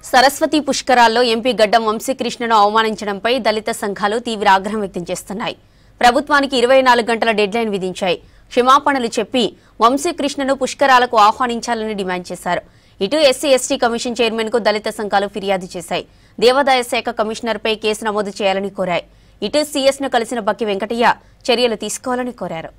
Saraswati పుష్కరాల్లో MP గడ్డం వంశీకృష్ణను అవమానించడంపై దళిత సంఘాలు తీవ్ర ఆగ్రహం వ్యక్తం చేస్తున్నాయి. ప్రభుత్వానికి 24 గంటల డెడ్లైన్ విధించాయి. క్షమాపణలు చెప్పి వంశీకృష్ణను పుష్కరాలకు ఆహ్వానించాలని డిమాండ్ చేశారు. ఇటు ఎస్సీ ఎస్టీ కమిషన్ చైర్మన్ కు దళిత సంఘాలు ఫిర్యాదు చేశాయి. దేవాదాయ శాఖ కమిషనర్పై కేసు నమోదు చేయాలని కోరాయి. ఇటు సీఎస్ ను కలిసిన బక్కి వెంకటయ్య చర్యలు తీసుకోవాలని కోరారు.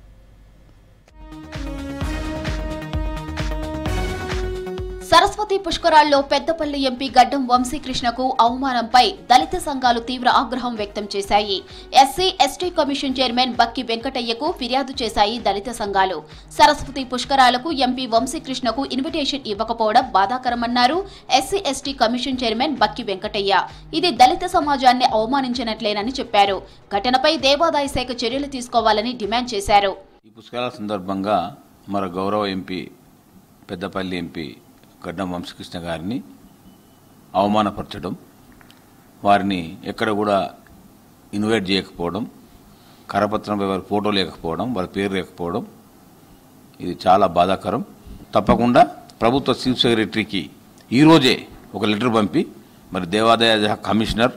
సరస్వతి పుష్కరాల్లో పెద్దపల్లి ఎంపీ గడ్డం వంశీకృష్ణకు అవమానంపై దళిత సంఘాలు తీవ్ర ఆగ్రహం వ్యక్తం చేశాయి. SC ST commission chairman Bakki వెంకటయ్యకు ఫిర్యాదు చేశాయి దళిత సంఘాలు. సరస్వతి పుష్కరాలకు ఎంపీ వంశీకృష్ణకు ఇన్విటేషన్ ఇవ్వకపోవడం బాధాకరమన్నారు SC ST commission chairman Bakki Venkataiah. ఇది దళిత సమాజాన్ని అవమానించినట్లేనని చెప్పారు. ఘటనపై దేవాదాయ శాఖ చర్యలు తీసుకోవాలని డిమాండ్ చేశారు. ఈ పుష్కరాల సందర్భంగా మన గౌరవ ఎంపీ పెద్దపల్లి ఎంపీ గడ్డం వంశీకృష్ణ గారిని అవమానపరచడం, వారిని ఎక్కడ కూడా ఇన్వైట్ చేయకపోవడం, కరపత్రంపై వారి ఫోటో లేకపోవడం, వారి పేరు లేకపోవడం, ఇది చాలా బాధాకరం. తప్పకుండా ప్రభుత్వ చీఫ్ సెక్రటరీకి ఈరోజే ఒక లెటర్ పంపి మరి దేవాదాయ కమిషనర్,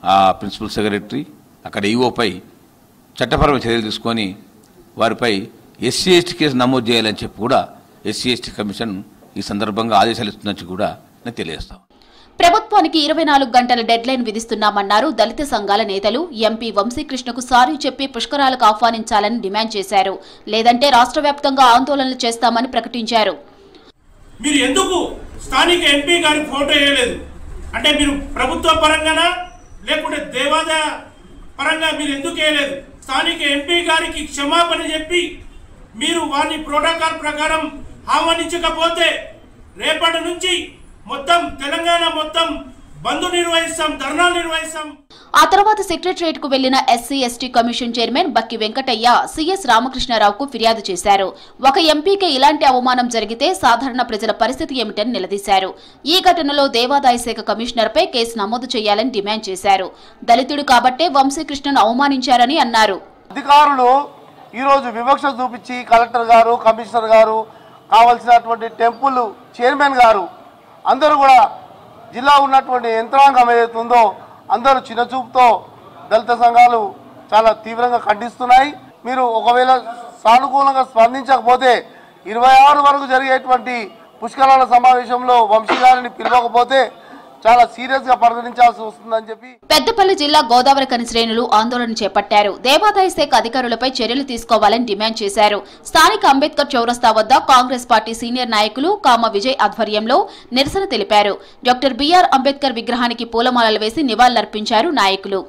ఆ ప్రిన్సిపల్ సెక్రటరీ, అక్కడ ఈఓపై చట్టపరమైన చర్యలు తీసుకొని వారిపై ఎస్సీ ఎస్టీ కేసు నమోదు చేయాలని చెప్పి కూడా ఎస్సీ ఎస్టీ కమిషన్ ఈ సందర్భంగా ఆదేశాలు ఇస్తున్నట్టు కూడా నేను తెలియజేస్తాం. ప్రభుత్వానికి 24 గంటల డెడ్లైన్ విధిస్తున్నామన్నారు దళిత సంఘాల నేతలు. ఎంపీ వంశీకృష్ణకు సారీ చెప్పి పుష్కరాలకు ఆహ్వానించాలని డిమాండ్ చేశారు. లేదంటే రాష్ట్ర వ్యాప్తంగా ఆందోళనలు చేస్తామని ప్రకటించారు. మీరు ఎందుకు స్థానిక ఎంపీ గారి ఫోటో వేయలేదు అంటే మీరు ప్రభుత్వ పరంగానా లేకుంటే దేవాదాయ పరంగా మీరు ఎందుకు వేయలేదు? స్థానిక ఎంపీ గారికి క్షమాపణ చెప్పి మీరు వారిని ప్రోటోకాల్ ప్రకారం ఆహ్వానించకపోతే రేపటి నుంచి మొత్తం తెలంగాణ మొత్తం బంద్ నిర్వహిస్తాం, ధర్నాలు నిర్వహిస్తాం. ఆ తర్వాత సెక్రటరియట్ కు వెళ్లిన SC ST commission chairman Bakki Venkataiah CS రామకృష్ణారావుకు ఫిర్యాదు చేశారు. ఒక ఎంపీకి ఇలాంటి అవమానం జరిగితే సాధారణ ప్రజల పరిస్థితి ఏమిటని నిలదీశారు. ఈ ఘటనలో దేవాదాయ శాఖ కమిషనర్ పై కేసు నమోదు చేయాలని డిమాండ్ చేశారు. దళితుడు కాబట్టే వంశీకృష్ణను అవమానించారని అన్నారు. అధికారులు ఈరోజు వివక్ష చూపించి కలెక్టర్ గారు, కమిషనర్ గారు, కావలసినటువంటి టెంపుల్ చైర్మన్ గారు అందరూ కూడా జిల్లా ఉన్నటువంటి యంత్రాంగం ఏదైతుందో అందరూ చిన్నచూపుతో దళిత సంఘాలు చాలా తీవ్రంగా ఖండిస్తున్నాయి. మీరు ఒకవేళ సానుకూలంగా స్పందించకపోతే 26 వరకు జరిగేటువంటి పుష్కరాల సమావేశంలో వంశీ గారిని పిలవకపోతే చాలా సీరియస్ గా పరిగణించాల్సి వస్తుందని చెప్పి పెద్దపల్లి జిల్లా గోదావరి కని శ్రేణులు ఆందోళన చేపట్టారు. దేవాదాయ శాఖ అధికారులపై చర్యలు తీసుకోవాలని డిమాండ్ చేశారు. స్థానిక అంబేద్కర్ చౌరస్తా వద్ద కాంగ్రెస్ పార్టీ సీనియర్ నాయకులు కామ విజయ్ ఆధ్వర్యంలో నిరసన తెలిపారు. డాక్టర్ బిఆర్ అంబేద్కర్ విగ్రహానికి పూలమాలలు వేసి నివాళులర్పించారు నాయకులు.